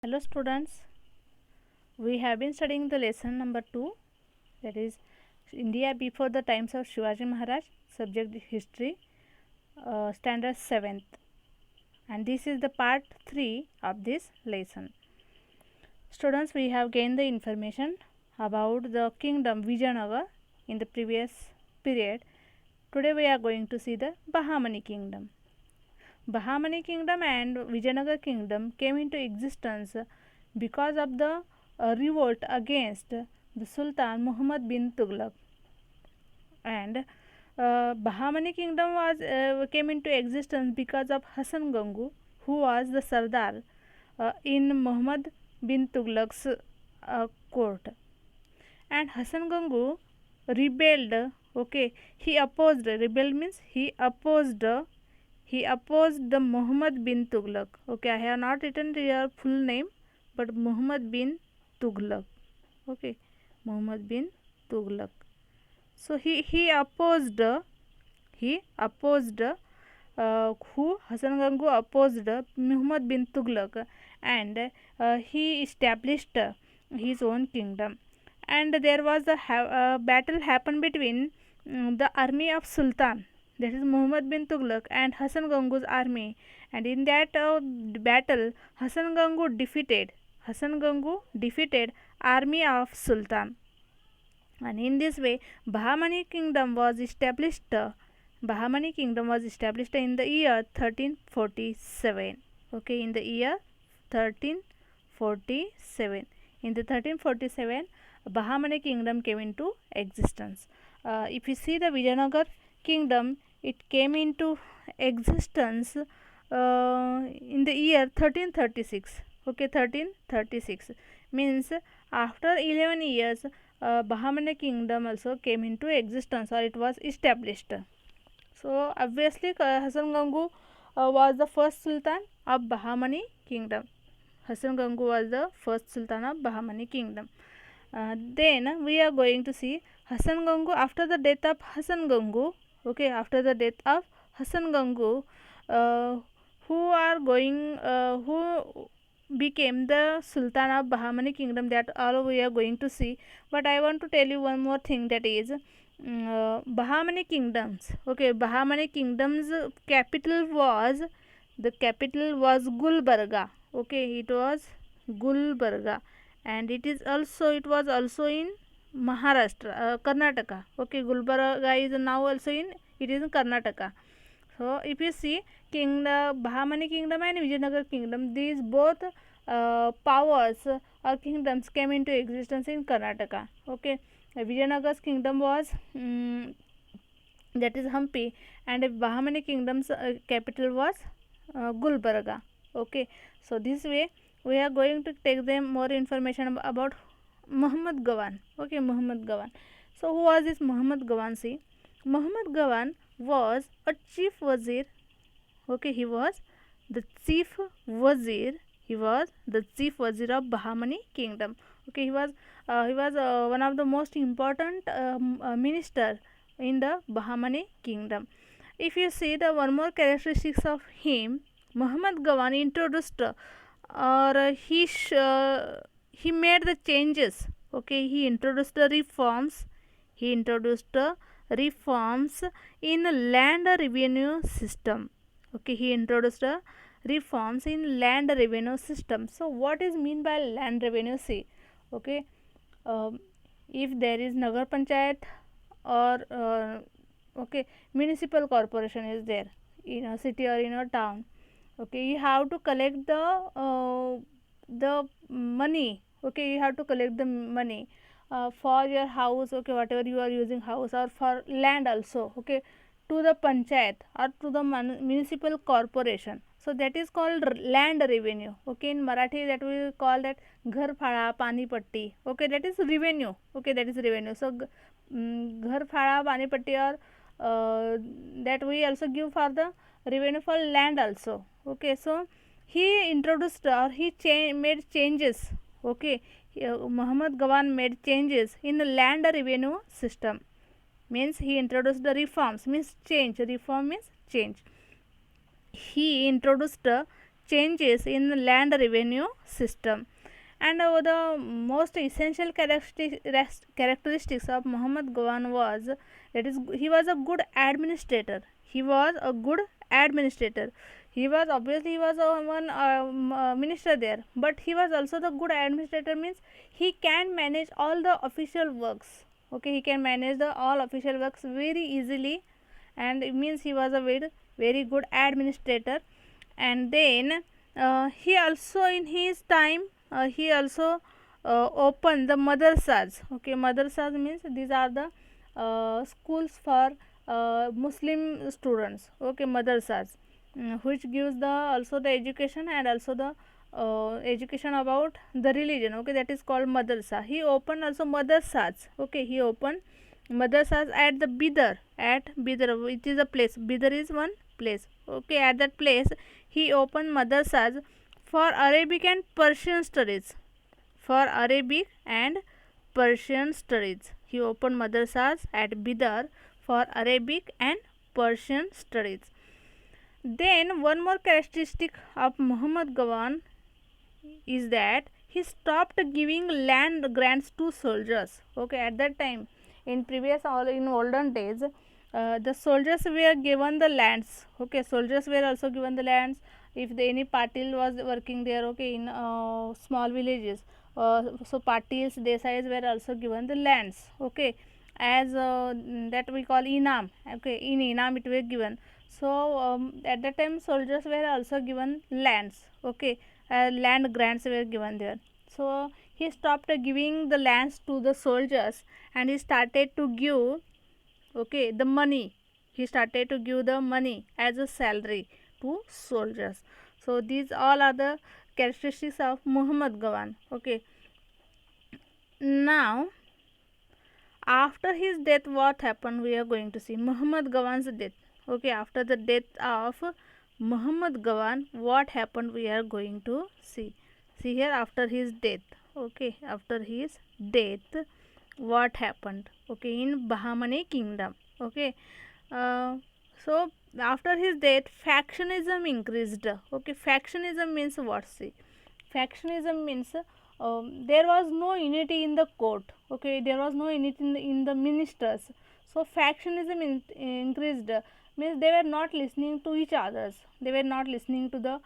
Hello students, we have been studying the lesson number 2, that is India before the times of Shivaji Maharaj, subject history, standard 7th, and this is the part 3 of this lesson. Students, we have gained the information about the kingdom Vijayanagar in the previous period. Today we are going to see the Bahamani kingdom. Bahamani kingdom and Vijayanagar kingdom came into existence because of the revolt against the Sultan Muhammad bin Tughlaq, and Bahamani kingdom was came into existence because of Hassan Gangu, who was the Sardar in Muhammad bin Tughlaq's court. And Hassan Gangu rebelled. Okay, he opposed. Rebel means he opposed the Muhammad bin Tughlaq. Okay, I have not written your full name, but Muhammad bin Tughlaq. Okay, Muhammad bin Tughlaq. So he opposed who Hassan Gangu opposed Muhammad bin Tughlaq, and he established his own kingdom. And there was a battle happened between the army of Sultan, that is Muhammad bin Tughlaq, and Hassan Gangu's army, and in that battle Hassan Gangu defeated army of Sultan, and in this way Bahamani kingdom was established. Bahamani kingdom was established in the year 1347. Okay, in the year 1347. In the 1347, Bahamani kingdom came into existence. If you see the Vijayanagar kingdom, it came into existence in the year 1336. Okay, 1336 means after 11 years Bahamani kingdom also came into existence, or it was established. So obviously Hassan Gangu was the first sultan of Bahamani kingdom. Hassan Gangu was the first sultan of Bahamani kingdom. Then we are going to see Hassan Gangu after the death of Hassan Gangu. Okay, after the death of Hassan Gangu, who became the sultan of Bahamani kingdom, that all we are going to see. But I want to tell you one more thing, that is Bahamani kingdoms. Okay, Bahamani kingdoms capital was Gulbarga. Okay, it was Gulbarga, and it was also in Maharashtra, Karnataka. Okay, Gulbarga is now also in Karnataka. So if you see Bahamani kingdom and Vijayanagar kingdom, these both powers or kingdoms came into existence in Karnataka. Okay, Vijayanagar's kingdom was that is Hampi, and Bahamani kingdom's capital was Gulbarga. Okay, so this way we are going to take them more information about Muhammad Gawan. Okay, Muhammad Gawan. So who was this Muhammad Gawan? See, Muhammad Gawan was a chief wazir. Okay, he was the chief wazir. He was the chief wazir of Bahamani kingdom. Okay, he was one of the most important minister in the Bahamani kingdom. If you see the one more characteristics of him, Muhammad Gawan introduced he made the changes. Okay, he introduced the reforms. He introduced reforms in land revenue system. Okay, he introduced reforms in land revenue system. So what is mean by land revenue? See, okay, if there is Nagar Panchayat or okay, municipal corporation is there in a city or in a town. Okay, you have to collect the money. Okay, you have to collect the money for your house. Okay, whatever you are using house, or for land also. Okay, to the panchayat or to the municipal corporation. So that is called land revenue. Okay, in Marathi that we call that ghar phada pani patti. Okay, that is revenue. Okay, that is revenue. So ghar phada pani patti, or that we also give for the revenue for land also. Okay, so he introduced or he made changes. Okay, Muhammad Gawan made changes in the land revenue system. Means he introduced the reforms, means change. Reform means change. He introduced changes in the land revenue system. And the most essential characteristics of Muhammad Gawan was that is he was a good administrator. He was a good administrator. He was obviously he was one minister there, but he was also the good administrator, means he can manage all the official works. Okay, he can manage the all official works very easily, and it means he was a very good administrator. And then he also in his time he also opened the madrasas. Okay, madrasas means these are the schools for Muslim students. Okay, madrasas, which gives the also the education and also the education about the religion. Okay, that is called madrasa. He opened also madrasas. Okay, he opened madrasas at the Bidar, at Bidar, which is a place. Bidar is one place. Okay, at that place he opened madrasas for Arabic and Persian studies. For Arabic and Persian studies, he opened madrasas at Bidar for Arabic and Persian studies. Then one more characteristic of Muhammad Gawan is that he stopped giving land grants to soldiers. Okay, at that time, in previous or in olden days, the soldiers were given the lands. Okay, soldiers were also given the lands if any patil was working there. Okay, in small villages, so patils, desais were also given the lands. Okay, as that we call inam. Okay, in inam it were given. So at that time soldiers were also given lands. Okay, land grants were given there. So he stopped giving the lands to the soldiers, and he started to give, okay, the money. He started to give the money as a salary to soldiers. So these all are the characteristics of Muhammad Gawan. Okay, now after his death, what happened, we are going to see Muhammad Gawan's death. Okay, after the death of Muhammad Gawan, what happened, we are going to see here. After his death, okay, after his death, what happened, okay, in Bahmani kingdom. Okay, uh, so after his death, factionism increased. Okay, factionism means what? See, factionism means there was no unity in the court. Okay, there was no unity in the ministers. So factionism increased, means they were not listening to each others. They were not listening to the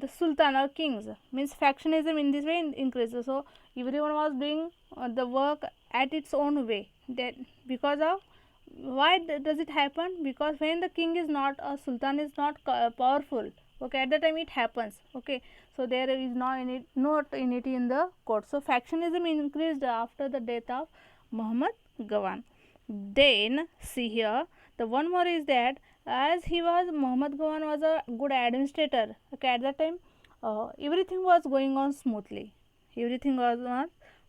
sultan or kings. Means factionism in this way increased. So everyone was doing the work at its own way. That because of why does it happen? Because when the king is not, a sultan is not powerful. Okay, at that time it happens. Okay, so there is not unity in the court. So factionism increased after the death of Muhammad Gawan. Then see here, the one more is that as he was, Muhammad Gawan was a good administrator. Okay, at that time everything was going on smoothly. Everything was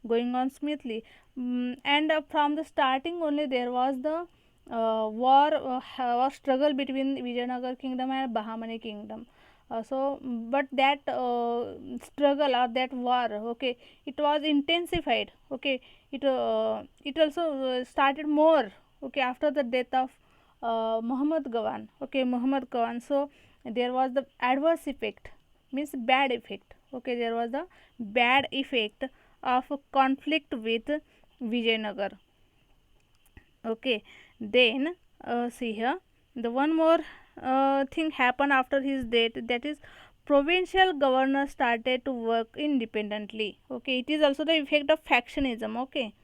going on smoothly. And from the starting only there was the war or struggle between Vijayanagar kingdom and Bahmani kingdom. But that struggle or that war, okay, it was intensified. Okay, it also started more, okay, after the death of Muhammad Gawan. Okay, Muhammad Gawan. So there was the adverse effect, means bad effect. Okay, there was the bad effect of a conflict with Vijayanagar. Okay, then see here, the one more thing happened after his death, that is provincial governors started to work independently. Okay, it is also the effect of factionism. Okay,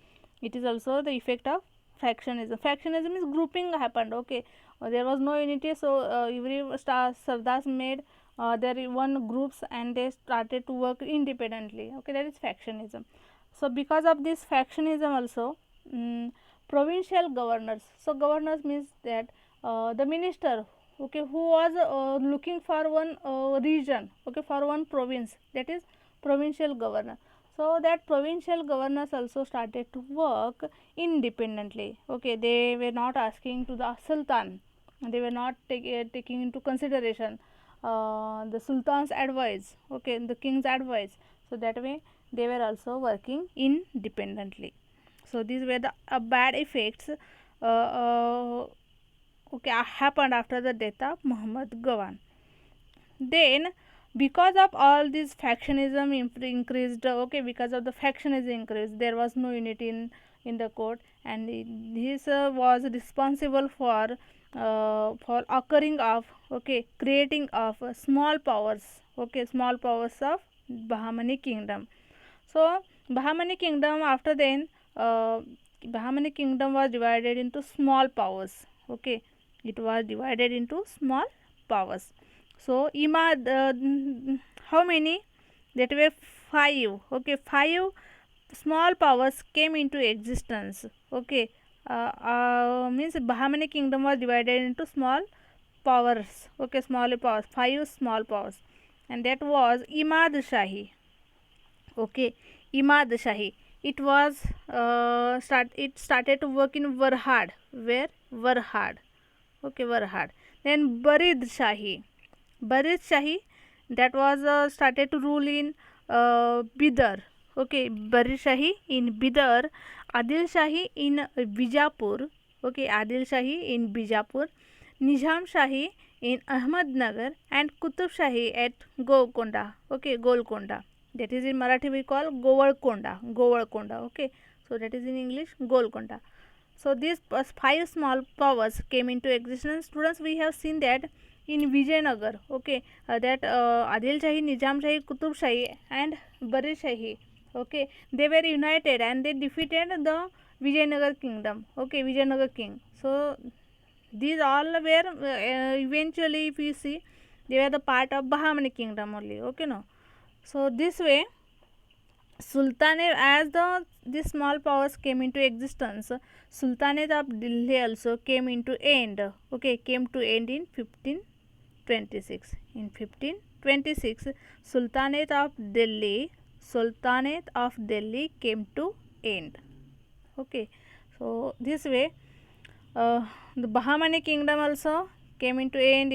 it is also the effect of factionism. Factionism is grouping happened. Okay, there was no unity, so every sardars made their one groups and they started to work independently. Okay, that is factionism. So because of this factionism also, provincial governors, so governors means that the minister, okay, who was looking for one region, okay, for one province, that is provincial governor. So that provincial governors also started to work independently. Okay, they were not asking to the sultan, they were not taking into consideration the sultan's advice, okay, the king's advice. So that way they were also working independently. So these were the bad effects okay, happened after the death of Muhammad Gawan. then because of all this factionism increased, okay, because of the factionism increased, there was no unity in the court, and this was responsible for occurring of, okay, creating of small powers, okay, small powers of Bahmani kingdom. So Bahmani kingdom, after then, Bahmani kingdom was divided into small powers, okay, it was divided into small powers. So how many? That were five, okay, five small powers came into existence, okay. Means Bahmani kingdom was divided into small powers, okay, small powers, five small powers, and that was Imad Shahi, okay, Imad Shahi. It was it started to work in Varhad, where Varhad, okay, Varhad. Then Barid Shahi, Barid Shahi, that was started to rule in Bidar, okay, Barid Shahi in Bidar. Adil Shahi in Bijapur, okay, Adil Shahi in Bijapur. Nizam Shahi in Ahmednagar, and Qutub Shahi at Golconda, okay, Golconda. That is in Marathi we call Govardkonda, Govardkonda, okay. So that is in English Golconda. So these five small powers came into existence. Students, we have seen that in Vijayanagar, okay, that Adil Shahi, Nizam Shahi, Qutub Shahi, and Barid Shahi, okay, they were united and they defeated the Vijayanagar kingdom, okay, Vijayanagar king. So these all were eventually, if you see, they were the part of Bahmani kingdom only, okay, no. So this way, Sultanate, as these small powers came into existence, Sultanate of Delhi also came into end, okay, came to end in 1526. In 1526, Sultanate of Delhi came to end, okay. So this way, the Bahmani kingdom also came into end.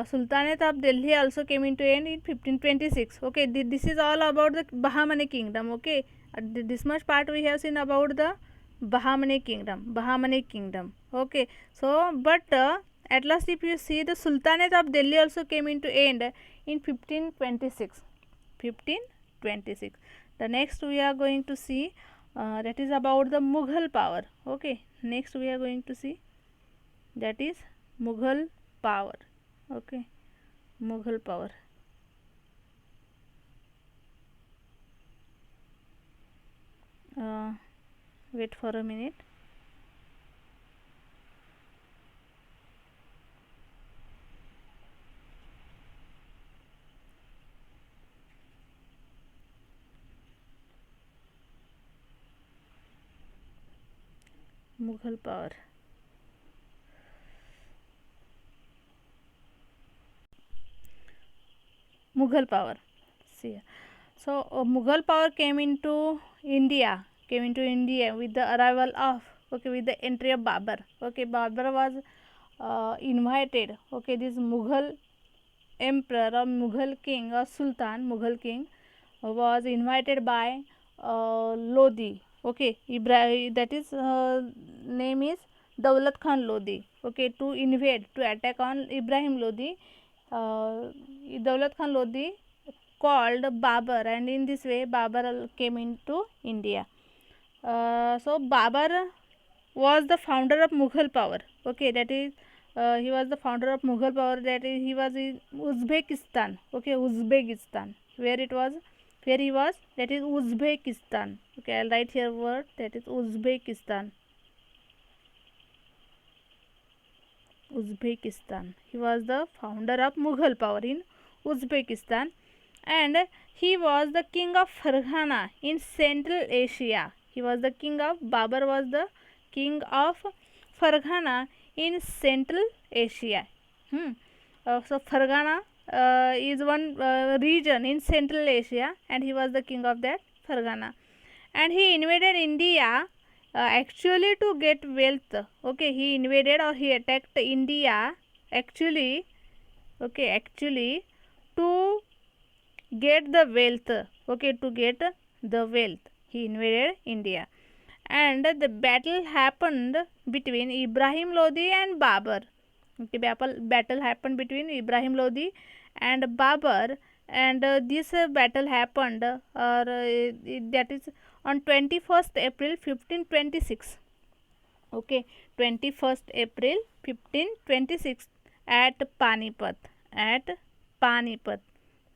Sultanate of Delhi also came into end in 1526. Okay, this is all about the Bahmani kingdom. Okay, this much part we have seen about the Bahmani kingdom. Okay, so but at last, if you see, the Sultanate of Delhi also came into end in 1526. 1526. The next we are going to see, that is about the Mughal power. Okay, next we are going to see, that is Mughal power, okay, Mughal power. Wait for a minute. Mughal power. Mughal power. See, so Mughal power came into India with the arrival of, okay, with the entry of Babur. Okay, Babur was invited. Okay, this Mughal emperor or Mughal king or Sultan, Mughal king, was invited by Lodi. Okay, that is name is Daulat Khan Lodi. Okay, to invade, to attack on Ibrahim Lodi. Daulat Khan Lodi called Babur, and in this way Babur came into India. So Babur was the founder of Mughal power. Okay, that is, he was the founder of Mughal power. That is, he was in Uzbekistan. Okay, Uzbekistan, where it was, where he was. That is Uzbekistan. Okay, I'll write here word, that is Uzbekistan. Uzbekistan. He was the founder of Mughal power in Uzbekistan, and he was the king of Farghana in Central Asia. He was the king of, Babur was the king of Farghana in Central Asia. So Farghana is one region in Central Asia, and he was the king of that Farghana. And he invaded India actually to get wealth. Okay, he invaded or he attacked India actually, okay, actually to get the wealth. Okay, to get the wealth, he invaded India, and the battle happened between Ibrahim Lodi and Babur. Okay, battle happened between Ibrahim Lodi and Babur, and this battle happened, that is on 21st April 1526. Okay, 21st April 1526 at Panipat. At Panipat,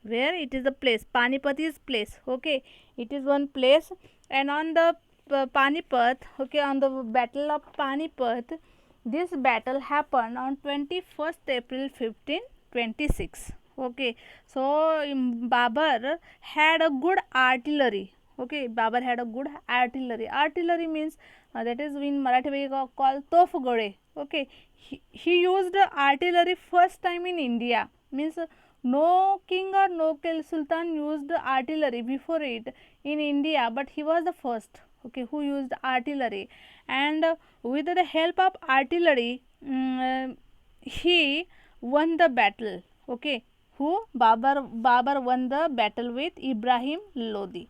where it is a place. Panipat is place. Okay, it is one place, and on the Panipat, okay, on the battle of Panipat, this battle happened on 21st April 1526. Okay, so Babur had a good artillery. Okay, Babur had a good artillery. Artillery means that is in Marathi we call tofgode. Okay, he used artillery first time in India. Means no king or no sultan used artillery before it in India, but he was the first, okay, who used artillery. And with the help of artillery, he won the battle. Okay, who Babur won the battle with Ibrahim Lodi.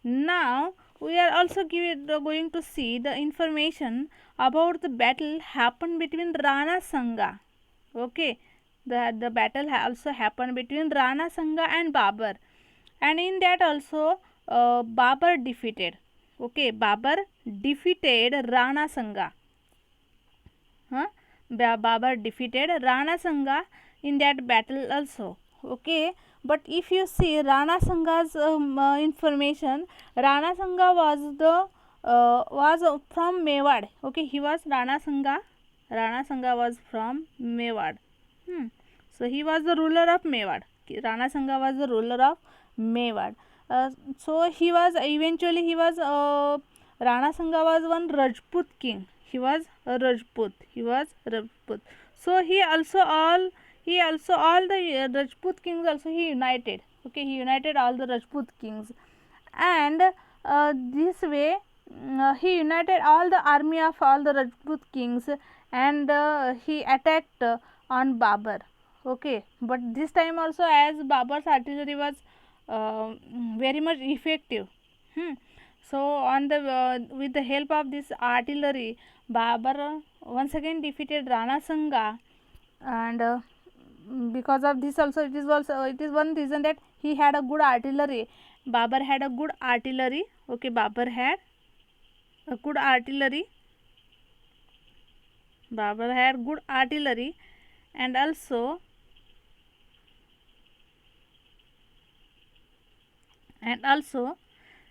Now we are also going to see the information about the battle happened between Rana Sanga. Okay, the battle also happened between Rana Sanga and Babur, and in that also Babur defeated. Okay, Babur defeated Rana Sanga. Babur defeated Rana Sanga in that battle also. Okay, but if you see Rana Sanga's information, Rana Sanga was from Mewad. Okay, he was Rana Sanga. Rana Sanga was from Mewad. So he was the ruler of Mewad. Rana Sanga was the ruler of Mewad. So he was Rana Sanga was one Rajput king. He was a Rajput. So he also all the Rajput kings also he united. Okay, he united all the Rajput kings, and this way he united all the army of all the Rajput kings, and he attacked on Babur. Okay, but this time also, as Babur's artillery was very much effective, so on the with the help of this artillery, Babur once again defeated Rana Sanga, and because of this also it is one reason that he had a good artillery. Babur had a good artillery. Okay, Babur had a good artillery. Babur had good artillery, and also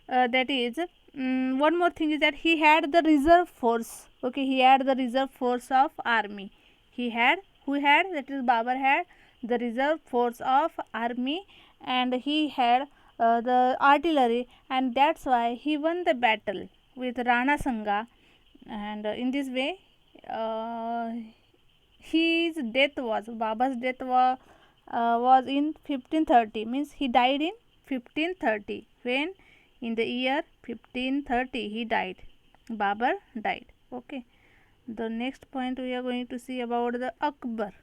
that is one more thing is that he had the reserve force. Okay, he had the reserve force of army. That is Babur had the reserve force of army, and he had the artillery, and that's why he won the battle with Rana Sanga. And in this way, his death was Babur's death was in 1530, means he died in 1530. When in the year 1530 he died, Babur died. Okay, the next point we are going to see about the Akbar.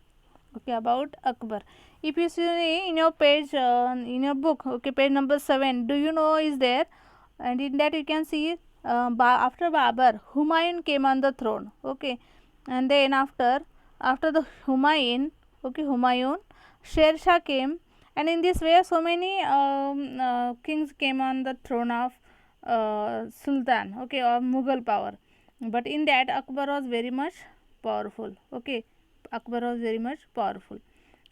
Okay, about Akbar. If you see in your page, in your book, okay, page number 7, do you know is there, and in that you can see after Babur, Humayun came on the throne. Okay, and then after the Humayun, okay, Sher Shah came, and in this way so many kings came on the throne of Sultan, okay, of Mughal power. But in that Akbar was very much powerful. Okay, Akbar was very much powerful.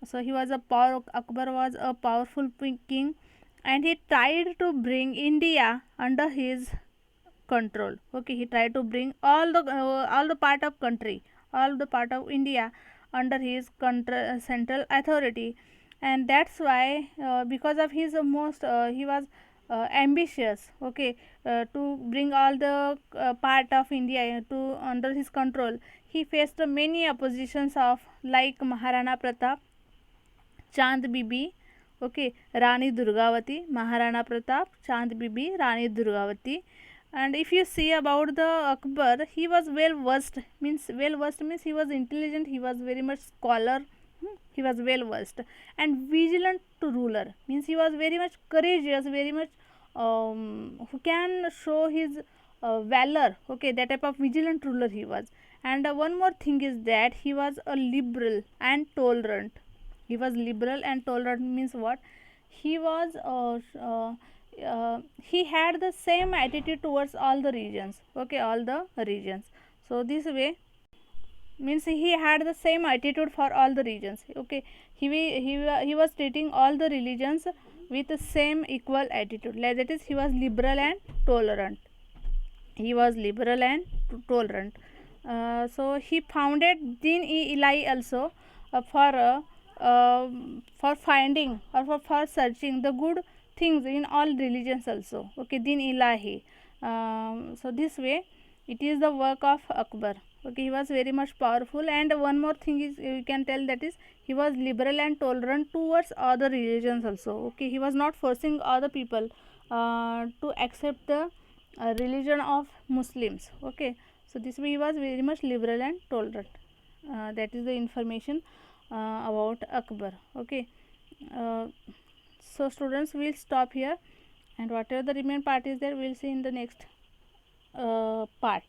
So Akbar was a powerful king, and he tried to bring India under his control. Okay, he tried to bring all the part of country, all the part of India under his central authority, and that's why because of his most he was ambitious. Okay, to bring all the part of India to under his control. He faced many oppositions of like Maharana Pratap, Chand Bibi, okay, Rani Durgavati, Maharana Pratap, Chand Bibi, Rani Durgavati. And if you see about the Akbar, he was well versed means he was intelligent, he was very much scholar, he was well versed and vigilant to ruler, means he was very much courageous, very much who can show his valor. Okay, that type of vigilant ruler he was, And one more thing is that he was a liberal and tolerant. He was liberal and tolerant means what? He was he had the same attitude towards all the regions. Okay, all the regions. So this way means he had the same attitude for all the regions. Okay, he was treating all the religions with the same equal attitude, like that is he was liberal and tolerant. He was liberal and tolerant. So he founded Din-e-Ilahi also for finding or for searching the good things in all religions also. Okay, Din-e-Ilahi. So this way it is the work of Akbar. Okay, he was very much powerful. And one more thing is you can tell, that is he was liberal and tolerant towards other religions also. Okay, he was not forcing other people to accept the religion of Muslims. Okay, so this way he was very much liberal and tolerant. That is the information about Akbar. Okay, uh, so students, will stop here, and whatever the remaining part is there, we'll see in the next part.